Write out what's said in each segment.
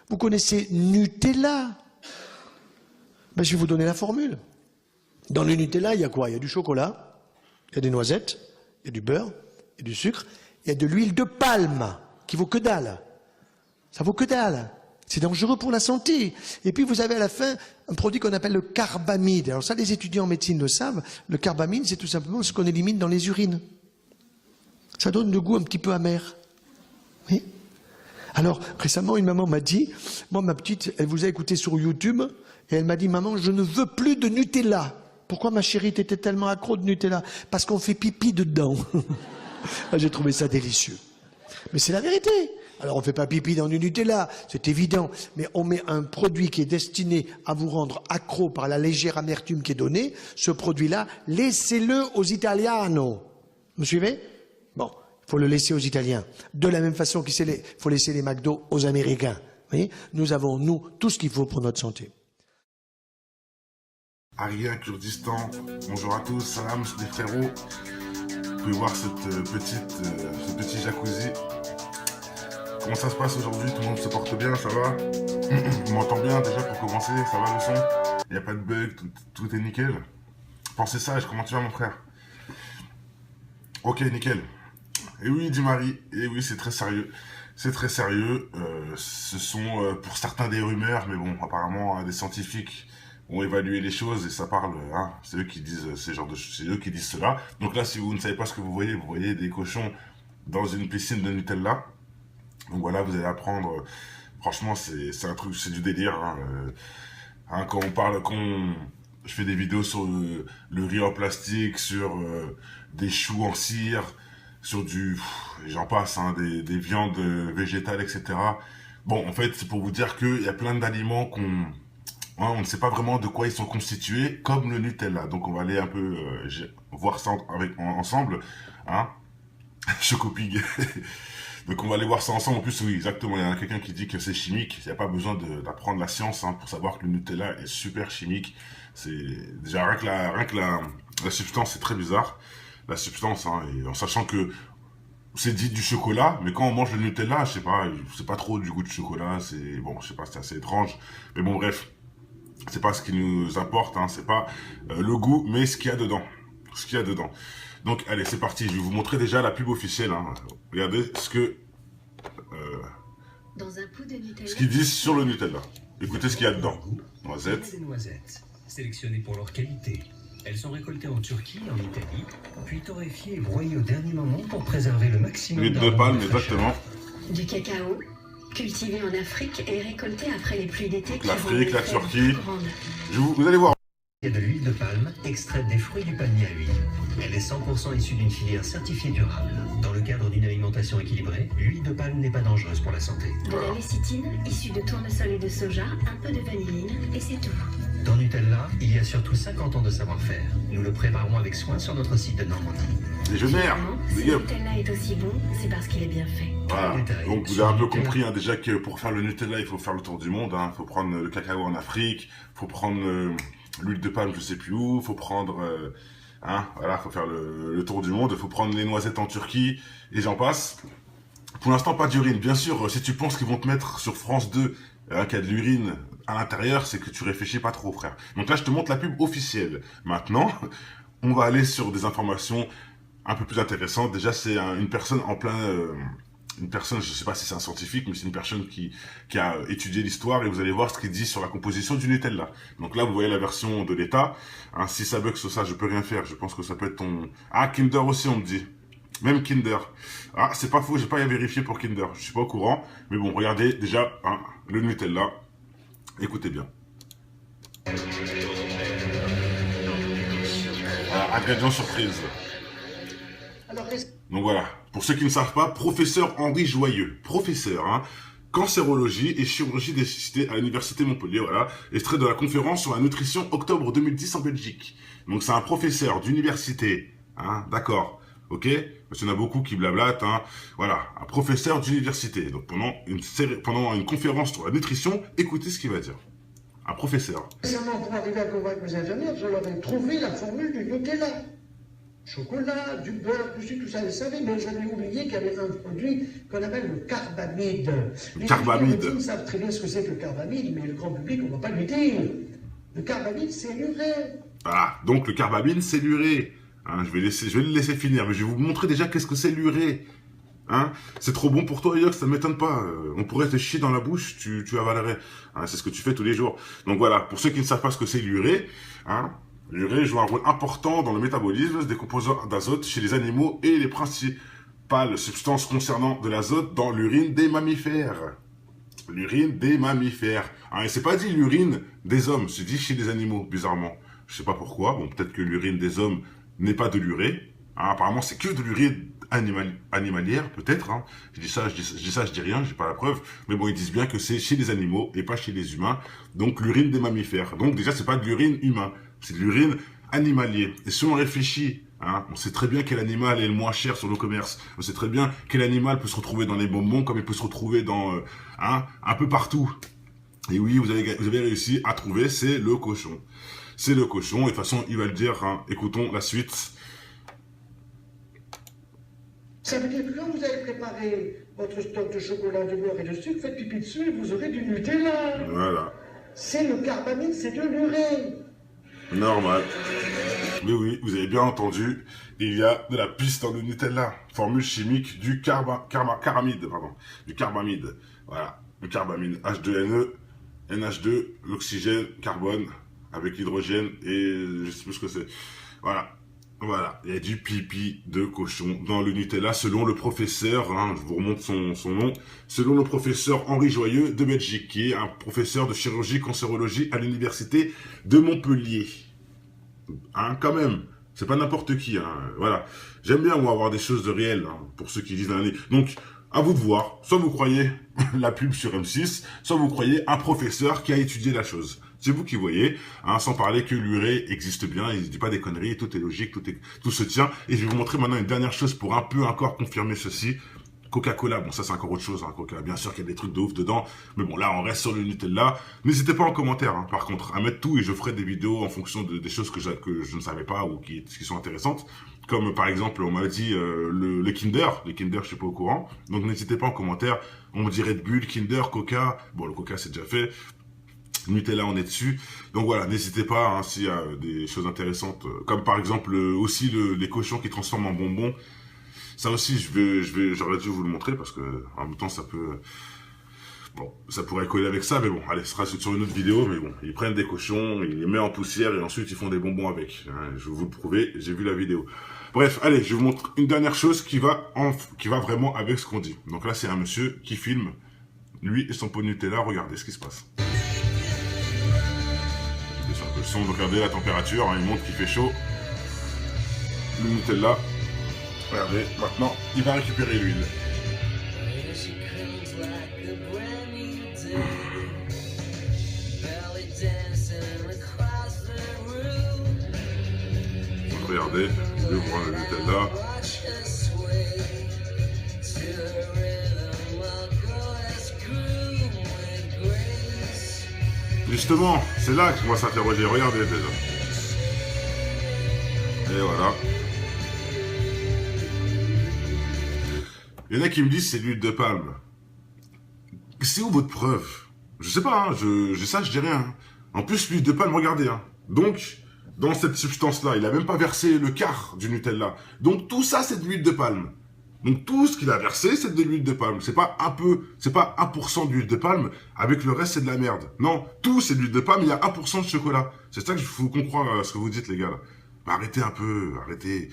Vous connaissez Nutella? Ben, je vais vous donner la formule. Dans le Nutella, il y a quoi? Il y a du chocolat, il y a des noisettes, il y a du beurre, il y a du sucre, il y a de l'huile de palme, qui vaut que dalle. Ça vaut que dalle. C'est dangereux pour la santé. Et puis vous avez à la fin un produit qu'on appelle le carbamide. Alors ça, les étudiants en médecine le savent. Le carbamide, c'est tout simplement ce qu'on élimine dans les urines. Ça donne le goût un petit peu amer. Oui. Alors, récemment, une maman m'a dit, moi, ma petite, elle vous a écouté sur YouTube, et elle m'a dit, maman, je ne veux plus de Nutella. Pourquoi, ma chérie, t'étais tellement accro de Nutella? Parce qu'on fait pipi dedans. J'ai trouvé ça délicieux. Mais c'est la vérité. Alors on ne fait pas pipi dans du Nutella, c'est évident, mais on met un produit qui est destiné à vous rendre accro par la légère amertume qui est donnée. Ce produit-là, laissez-le aux Italianos. Vous me suivez? Bon, il faut le laisser aux Italiens. De la même façon qu'il faut laisser les McDo aux Américains. Vous voyez, nous avons, nous, tout ce qu'il faut pour notre santé. Aria, Kurdistan, bonjour à tous, salam, c'est des frérots. Vous pouvez voir ce petit jacuzzi. Comment ça se passe aujourd'hui? Tout le monde se porte bien, ça va? On m'entend bien déjà pour commencer, ça va le son? Il n'y a pas de bug, tout est nickel. Pensez sage, comment tu vas mon frère? Ok, nickel. Et oui, dit Marie, et oui, c'est très sérieux. C'est très sérieux. Ce sont pour certains des rumeurs, mais bon, apparemment des scientifiques ont évalué les choses et ça parle, hein, c'est eux qui disent c'est eux qui disent cela. Donc là, si vous ne savez pas ce que vous voyez des cochons dans une piscine de Nutella. Donc voilà, vous allez apprendre, franchement c'est un truc, c'est du délire, hein, quand je fais des vidéos sur le riz en plastique, sur des choux en cire, sur j'en passe, hein, des viandes végétales, etc. Bon, en fait, c'est pour vous dire qu'il y a plein d'aliments on ne sait pas vraiment de quoi ils sont constitués, comme le Nutella. Donc on va aller un peu voir ça ensemble, hein, Chocopig. Donc on va aller voir ça ensemble. En plus, oui, exactement, il y a quelqu'un qui dit que c'est chimique. Il n'y a pas besoin d'apprendre la science, hein, pour savoir que le Nutella est super chimique. C'est déjà rien que la substance, c'est très bizarre. La substance, hein, et en sachant que c'est dit du chocolat, mais quand on mange le Nutella, je sais pas, c'est pas trop du goût de chocolat. C'est bon, je sais pas, c'est assez étrange. Mais bon, bref, c'est pas ce qui nous importe, hein, c'est pas le goût, mais ce qu'il y a dedans. Ce qu'il y a dedans. Donc, allez, c'est parti. Je vais vous montrer déjà la pub officielle. Hein. Regardez ce qu'ils disent sur le Nutella. Écoutez ce qu'il y a dedans. Noisettes. Des noisettes, sélectionnées pour leur qualité. Elles sont récoltées en Turquie, en Italie, puis torréfiées et broyées au dernier moment pour préserver le maximum L'huile de palme, exactement. Du cacao, cultivé en Afrique et récolté après les pluies d'été. L'Afrique, la Turquie. Vous allez voir. Il y a de l'huile de palme extraite des fruits du palmier à huile. Elle est 100% issue d'une filière certifiée durable. Dans le cadre d'une alimentation équilibrée, l'huile de palme n'est pas dangereuse pour la santé. De la lécithine, issue de tournesol et de soja, un peu de vanilline, et c'est tout. Dans Nutella, il y a surtout 50 ans de savoir-faire. Nous le préparons avec soin sur notre site de Normandie. Légionnaire. Si le Nutella est aussi bon, c'est parce qu'il est bien fait. Voilà. Donc vous avez un peu compris, hein, déjà que pour faire le Nutella, il faut faire le tour du monde. Il faut prendre le cacao en Afrique, il faut prendre l'huile de palme, je sais plus où, il faut prendre... voilà, faut faire le tour du monde, il faut prendre les noisettes en Turquie, et j'en passe. Pour l'instant, pas d'urine. Bien sûr, si tu penses qu'ils vont te mettre sur France 2 qu'il y a de l'urine à l'intérieur, c'est que tu réfléchis pas trop, frère. Donc là, je te montre la pub officielle. Maintenant, on va aller sur des informations un peu plus intéressantes. Déjà, c'est une personne en plein... une personne, je sais pas si c'est un scientifique, mais c'est une personne qui a étudié l'histoire, et vous allez voir ce qu'il dit sur la composition du Nutella. Donc là, vous voyez la version de l'État. Hein, si ça bug sur ça, je peux rien faire. Je pense que ça peut être ton... Ah, Kinder aussi, on me dit. Même Kinder. Ah, c'est pas faux, j'ai pas à vérifier pour Kinder. Je suis pas au courant. Mais bon, regardez déjà, hein, le Nutella. Écoutez bien. Ingrédients surprise. Donc voilà, pour ceux qui ne savent pas, professeur Henri Joyeux, professeur, hein, cancérologie et chirurgie des cystés à l'université Montpellier, voilà, extrait de la conférence sur la nutrition octobre 2010 en Belgique. Donc c'est un professeur d'université, hein, d'accord, ok, parce qu'il y en a beaucoup qui blablatent, hein, voilà, un professeur d'université. Donc pendant une conférence sur la nutrition, écoutez ce qu'il va dire. Un professeur. Récemment, pour arriver à convaincre mes infirmières, je leur ai trouvé la formule du Nutella. chocolat, du beurre, du sucre, tout ça, vous savez, mais j'avais oublié qu'il y avait un produit qu'on appelle le carbamide. Les Carbamide. étudiants savent très bien ce que c'est que le carbamide, mais le grand public, on ne va pas lui dire. Le carbamide, c'est l'urée. Voilà, donc le carbamide, c'est l'urée. Hein, je vais le laisser finir, mais je vais vous montrer déjà qu'est-ce que c'est l'urée. Hein, c'est trop bon pour toi, Yox, ça ne m'étonne pas. On pourrait te chier dans la bouche, tu avalerais. Hein, c'est ce que tu fais tous les jours. Donc voilà, pour ceux qui ne savent pas ce que c'est l'urée, hein, l'urée joue un rôle important dans le métabolisme des composants d'azote chez les animaux et les principales substances concernant de l'azote dans l'urine des mammifères. L'urine des mammifères. Hein, et c'est pas dit l'urine des hommes, c'est dit chez les animaux, bizarrement. Je sais pas pourquoi, bon, peut-être que l'urine des hommes n'est pas de l'urée. Hein, apparemment, c'est que de l'urée animalière, peut-être. Hein. Je dis ça, je dis rien, j'ai pas la preuve. Mais bon, ils disent bien que c'est chez les animaux et pas chez les humains. Donc, l'urine des mammifères. Donc, déjà, c'est pas de l'urine humain, c'est de l'urine animalier. Et si on réfléchit, hein, on sait très bien quel animal est le moins cher sur le commerce. On sait très bien quel animal peut se retrouver dans les bonbons, comme il peut se retrouver dans un peu partout. Et oui, vous avez réussi à trouver, c'est le cochon. C'est le cochon, et de toute façon, il va le dire. Hein. Écoutons la suite. Ça veut dire que quand vous avez préparé votre stock de chocolat, de beurre et de sucre, faites pipi dessus et vous aurez du Nutella. Voilà. C'est le carbamide, c'est de l'urée. Normal. Mais oui, vous avez bien entendu, il y a de la piste dans le Nutella. Formule chimique du caramide, pardon. Du carbamide. Voilà. Le carbamide. H2NE, NH2, l'oxygène, carbone, avec l'hydrogène et je sais plus ce que c'est. Voilà. Voilà, il y a du pipi de cochon dans le Nutella, selon le professeur, hein, je vous remonte son nom, selon le professeur Henri Joyeux de Belgique, qui est un professeur de chirurgie cancérologie à l'université de Montpellier. Hein, quand même, c'est pas n'importe qui, hein, voilà. J'aime bien, moi, avoir des choses de réel, hein, pour ceux qui disent l'année. Donc, à vous de voir, soit vous croyez la pub sur M6, soit vous croyez un professeur qui a étudié la chose. C'est vous qui voyez, hein, sans parler que l'urée existe bien, il ne dit pas des conneries, tout est logique, tout se tient. Et je vais vous montrer maintenant une dernière chose pour un peu encore confirmer ceci. Coca-Cola, bon ça c'est encore autre chose, hein, Coca, bien sûr qu'il y a des trucs de ouf dedans, mais bon là on reste sur le Nutella. N'hésitez pas en commentaire, hein, par contre, à mettre tout et je ferai des vidéos en fonction des choses que je ne savais pas ou qui sont intéressantes. Comme par exemple, on m'a dit les Kinder, je suis pas au courant, donc n'hésitez pas en commentaire, on me dit Red Bull, Kinder, Coca, bon le Coca c'est déjà fait. Nutella, on est dessus. Donc voilà, n'hésitez pas hein, s'il y a des choses intéressantes, comme par exemple aussi les cochons qui transforment en bonbons. Ça aussi, j'aurais dû vous le montrer parce que en même temps, ça peut, bon, ça pourrait coller avec ça, mais bon, allez, ce sera sur une autre vidéo. Mais bon, ils prennent des cochons, ils les mettent en poussière et ensuite ils font des bonbons avec. Hein, je vais vous le prouver, j'ai vu la vidéo. Bref, allez, je vous montre une dernière chose qui va vraiment avec ce qu'on dit. Donc là, c'est un monsieur qui filme lui et son pot de Nutella. Regardez ce qui se passe. Le son, regardez la température, hein, il montre qu'il fait chaud. Le Nutella, regardez, maintenant il va récupérer l'huile. Donc regardez, il ouvre le Nutella. Justement, c'est là qu'on va s'interroger. Regardez déjà. Et voilà. Il y en a qui me disent c'est l'huile de palme. C'est où votre preuve? Je sais pas, hein, je dis rien. En plus, l'huile de palme, regardez. Hein. Donc, dans cette substance-là, il a même pas versé le quart du Nutella. Donc tout ça, c'est de l'huile de palme. Donc tout ce qu'il a versé, c'est de l'huile de palme. C'est pas 1% d'huile de palme, avec le reste, c'est de la merde. Non, tout c'est de l'huile de palme, il y a 1% de chocolat. C'est ça que je faut comprendre ce que vous dites, les gars. Là. Bah, arrêtez un peu, arrêtez.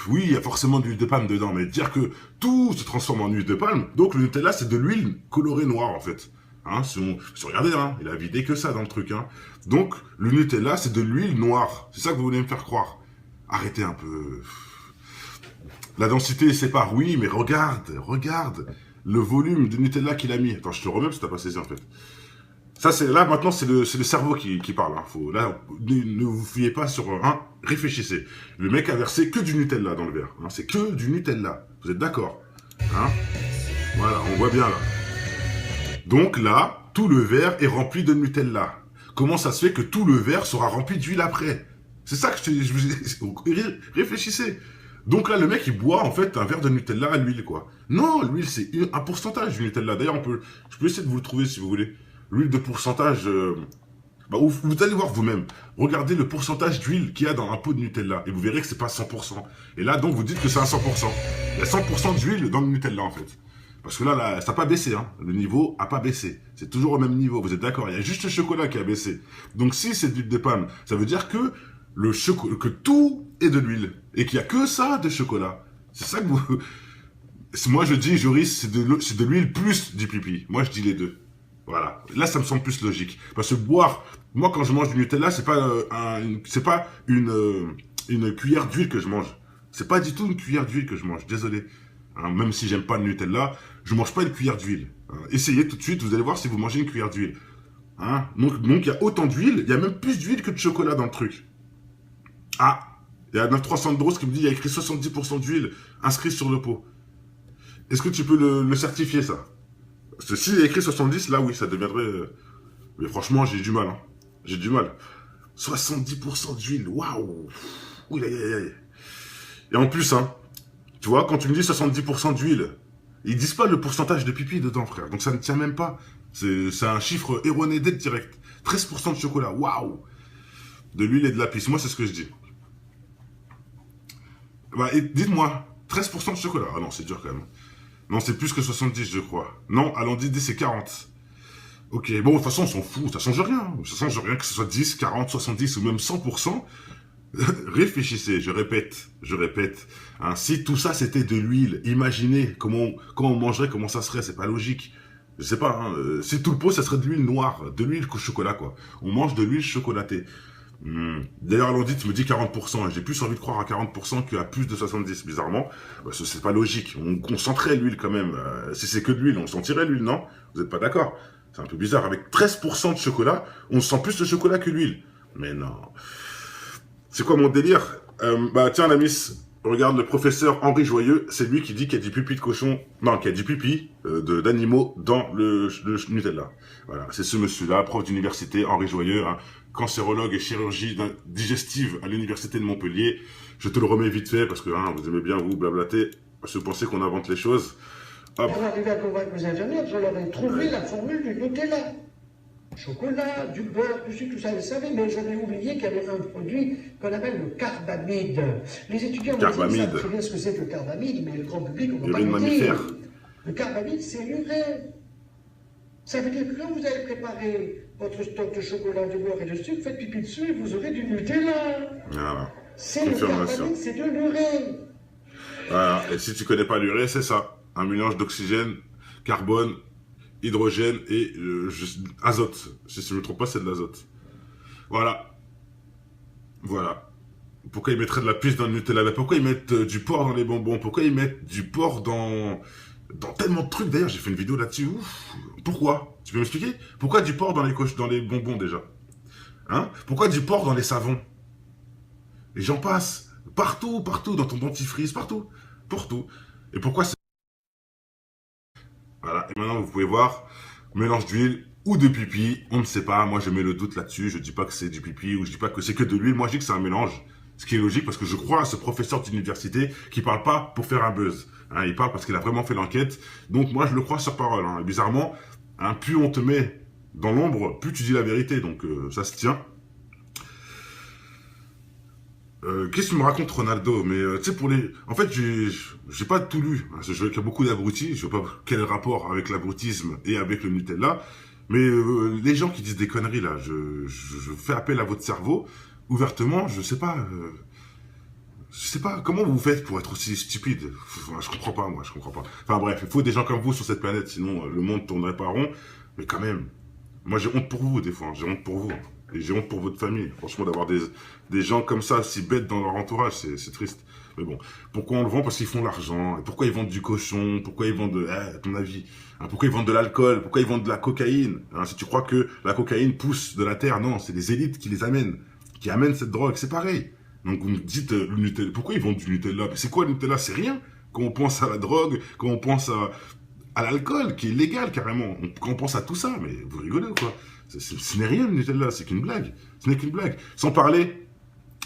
Oui, il y a forcément de l'huile de palme dedans, mais dire que tout se transforme en huile de palme, donc le Nutella, c'est de l'huile colorée noire, en fait. Hein, si regardez, hein, il a vidé que ça dans le truc. Hein. Donc, le Nutella, c'est de l'huile noire. C'est ça que vous voulez me faire croire. Arrêtez un peu... La densité sépare, oui, mais regarde le volume de Nutella qu'il a mis. Attends, je te remets parce que t'as pas saisi en fait. Ça, là maintenant, c'est le cerveau qui parle. Hein. Là, ne vous fiez pas sur réfléchissez. Le mec a versé que du Nutella dans le verre. Hein. C'est que du Nutella. Vous êtes d'accord? Hein? Voilà, on voit bien là. Donc là, tout le verre est rempli de Nutella. Comment ça se fait que tout le verre sera rempli d'huile après? C'est ça que je vous ai... Réfléchissez. Donc là, le mec, il boit, en fait, un verre de Nutella à l'huile, quoi. Non, l'huile, c'est un pourcentage du Nutella. D'ailleurs, je peux essayer de vous le trouver, si vous voulez. L'huile de pourcentage... bah, vous allez voir vous-même. Regardez le pourcentage d'huile qu'il y a dans un pot de Nutella. Et vous verrez que c'est pas 100%. Et là, donc, vous dites que c'est un 100%. Il y a 100% d'huile dans le Nutella, en fait. Parce que là, ça n'a pas baissé, hein. Le niveau n'a pas baissé. C'est toujours au même niveau, vous êtes d'accord? Il y a juste le chocolat qui a baissé. Donc si c'est de l'huile de palme, ça veut dire que que tout est de l'huile. Et qu'il n'y a que ça de chocolat. C'est ça que vous... Moi, je dis, Joris, c'est de l'huile plus du pipi. Moi, je dis les deux. Voilà. Là, ça me semble plus logique. Parce que boire... Moi, quand je mange du Nutella, c'est pas une cuillère d'huile que je mange. C'est pas du tout une cuillère d'huile que je mange. Désolé. Hein, même si j'aime pas le Nutella, je mange pas une cuillère d'huile. Hein, essayez tout de suite, vous allez voir si vous mangez une cuillère d'huile. Hein, donc, il y a autant d'huile, il y a même plus d'huile que de chocolat dans le truc. Ah, il y a 9300 Bros qui me dit il y a écrit 70% d'huile inscrit sur le pot. Est-ce que tu peux le certifier, ça? Parce que s'il y a écrit 70, là, oui, ça deviendrait... Mais franchement, j'ai du mal. Hein. J'ai du mal. 70% d'huile, waouh. Ouh, aïe, aïe, aïe. Et en plus, hein, tu vois, quand tu me dis 70% d'huile, ils disent pas le pourcentage de pipi dedans, frère. Donc ça ne tient même pas. C'est un chiffre erroné dès direct. 13% de chocolat, waouh. De l'huile et de la pisse. Moi, c'est ce que je dis. Bah, dites-moi, 13% de chocolat. Ah non, c'est dur quand même. Non, c'est plus que 70, je crois. Non, allons dire c'est 40. Ok, bon, de toute façon, on s'en fout, ça change rien. Ça change rien que ce soit 10, 40, 70 ou même 100%. Réfléchissez, je répète. Hein, si tout ça c'était de l'huile, imaginez quand on mangerait, comment ça serait, c'est pas logique. Je sais pas, hein, si tout le pot, ça serait de l'huile noire, de l'huile au chocolat, quoi. On mange de l'huile chocolatée. D'ailleurs, Alandit me dit 40%, j'ai plus envie de croire à 40% qu'à plus de 70, bizarrement. Parce que c'est pas logique, on sentirait l'huile quand même. Si c'est que de l'huile, on sentirait l'huile, non? Vous êtes pas d'accord? C'est un peu bizarre, avec 13% de chocolat, on sent plus de chocolat que l'huile. Mais non. C'est quoi mon délire? Bah tiens, la miss, regarde le professeur Henri Joyeux, c'est lui qui dit qu'il y a du pipi de cochon, non, qu'il y a du pipi d'animaux dans le Nutella. Voilà, c'est ce monsieur-là, prof d'université, Henri Joyeux, hein, cancérologue et chirurgie digestive à l'université de Montpellier. Je te le remets vite fait parce que hein, vous aimez bien vous blablater, parce que vous pensez qu'on invente les choses. Hop. Pour arriver à convaincre les ingénieurs, je leur ai trouvé la formule du Nutella. Chocolat, du beurre, du sucre, tout ça, vous savez, mais j'avais oublié qu'il y avait un produit qu'on appelle le carbamide. Les étudiants savent très bien ce que c'est que le carbamide, mais le grand public, on ne va pas le dire. Le carbamide, c'est l'urée. Ça veut dire que quand vous allez préparer votre stock de chocolat, de beurre et de sucre, faites pipi dessus et vous aurez du Nutella. Voilà. C'est le carbamide, c'est de l'urée. Voilà, et si tu connais pas l'urée, c'est ça. Un mélange d'oxygène, carbone, hydrogène et azote. Si je ne me trompe pas, c'est de l'azote. Voilà. Voilà. Pourquoi ils mettraient de la pisse dans le Nutella? Pourquoi ils mettent du porc dans les bonbons? Pourquoi ils mettent du porc dans tellement de trucs? D'ailleurs, j'ai fait une vidéo là-dessus. Pourquoi? Tu peux m'expliquer? Pourquoi du porc dans les bonbons déjà? Hein? Pourquoi du porc dans les savons? Et j'en passe. Partout, dans ton dentifrice, partout. Et pourquoi c'est... Voilà, et maintenant vous pouvez voir, mélange d'huile ou de pipi, on ne sait pas, moi je mets le doute là-dessus, je dis pas que c'est du pipi ou je dis pas que c'est que de l'huile, moi je dis que c'est un mélange, ce qui est logique parce que je crois à ce professeur d'université qui parle pas pour faire un buzz, hein, il parle parce qu'il a vraiment fait l'enquête, donc moi je le crois sur parole, hein, et bizarrement, hein, plus on te met dans l'ombre, plus tu dis la vérité, donc ça se tient. Qu'est-ce que tu me racontes, Ronaldo? Mais tu sais, en fait, j'ai pas tout lu. Hein, je vois qu'il y a beaucoup d'abrutis. Je sais pas quel est le rapport avec l'abrutisme et avec le Nutella. Mais les gens qui disent des conneries, là, je fais appel à votre cerveau. Ouvertement, je sais pas comment vous faites pour être aussi stupide. Je comprends pas, moi, je comprends pas. Enfin bref, il faut des gens comme vous sur cette planète, sinon le monde tournerait pas rond. Mais quand même, moi j'ai honte pour vous, des fois. Hein, j'ai honte pour vous. Et j'ai honte pour votre famille. Franchement, d'avoir des gens comme ça, si bêtes dans leur entourage, c'est triste. Mais bon, pourquoi on le vend? Parce qu'ils font l'argent. Et pourquoi ils vendent du cochon? Pourquoi ils vendent, à ton avis, hein, pourquoi ils vendent de l'alcool? Pourquoi ils vendent de la cocaïne? Hein, si tu crois que la cocaïne pousse de la terre, non, c'est les élites qui les amènent, qui amènent cette drogue. C'est pareil. Donc vous me dites, le Nutella, pourquoi ils vendent du Nutella? C'est quoi le Nutella? C'est rien. Quand on pense à la drogue, quand on pense à l'alcool, qui est légal carrément, quand on pense à tout ça, mais vous rigolez ou quoi? Ce n'est rien le Nutella, c'est qu'une blague. Ce n'est qu'une blague. Sans parler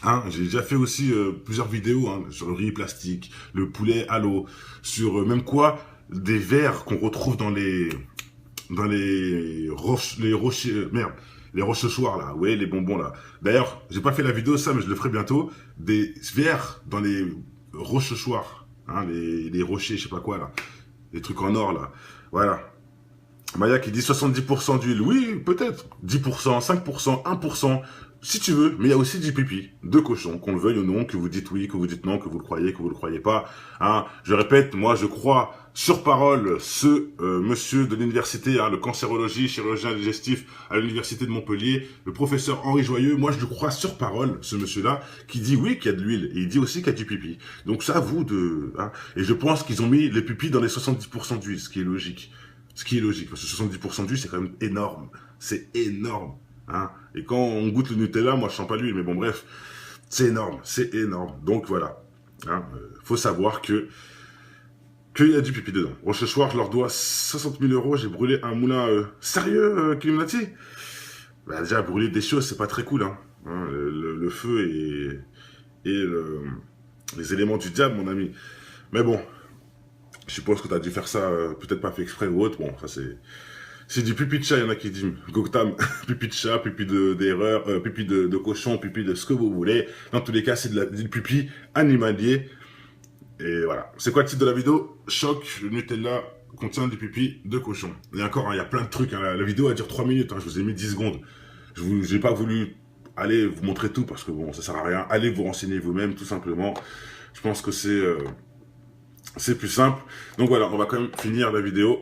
Hein, j'ai déjà fait aussi plusieurs vidéos hein, sur le riz plastique, le poulet à l'eau, sur même quoi, des verres qu'on retrouve dans les rochers, merde, les rochechouars là, ouais, les bonbons là. D'ailleurs, j'ai pas fait la vidéo ça, mais je le ferai bientôt. Des verres dans les rochechouars, hein, les rochers, je sais pas quoi là, les trucs en or là, voilà. Maya qui dit 70% d'huile, oui, peut-être, 10%, 5%, 1%, si tu veux, mais il y a aussi du pipi de cochon, qu'on le veuille ou non, que vous dites oui, que vous dites non, que vous le croyez pas. Hein. Je répète, moi je crois sur parole ce monsieur de l'université, hein, le cancérologie, chirurgien digestif à l'université de Montpellier, le professeur Henri Joyeux, moi je le crois sur parole, ce monsieur-là, qui dit oui qu'il y a de l'huile, et il dit aussi qu'il y a du pipi. Donc c'est à vous de... Hein. Et je pense qu'ils ont mis les pipis dans les 70% d'huile, ce qui est logique. Ce qui est logique, parce que 70% d'huile, c'est quand même énorme. C'est énorme. Hein. Et quand on goûte le Nutella, moi je sens pas l'huile, mais bon bref, c'est énorme, c'est énorme. Donc voilà, hein, faut savoir qu'il y a du pipi dedans. Rochechouart, je leur dois 60 000 €, j'ai brûlé un moulin sérieux, Kilimnati. Bah, déjà, brûler des choses, c'est pas très cool. Hein. Hein, le feu et les éléments du diable, mon ami. Mais bon, je suppose que tu as dû faire ça, peut-être pas fait exprès ou autre. Bon, ça c'est du pipi de chat, il y en a qui disent Goktam, pipi de chat, pipi d'erreur, pipi de cochon, pipi de ce que vous voulez. Dans tous les cas, c'est du pipi animalier. Et voilà. C'est quoi le titre de la vidéo? Choc, le Nutella contient du pipi de cochon. Et encore, hein, il y a plein de trucs. Hein. La vidéo va durer 3 minutes, hein, je vous ai mis 10 secondes. Je n'ai pas voulu aller vous montrer tout parce que bon, ça sert à rien. Allez vous renseigner vous-même, tout simplement. Je pense que c'est plus simple. Donc voilà, on va quand même finir la vidéo.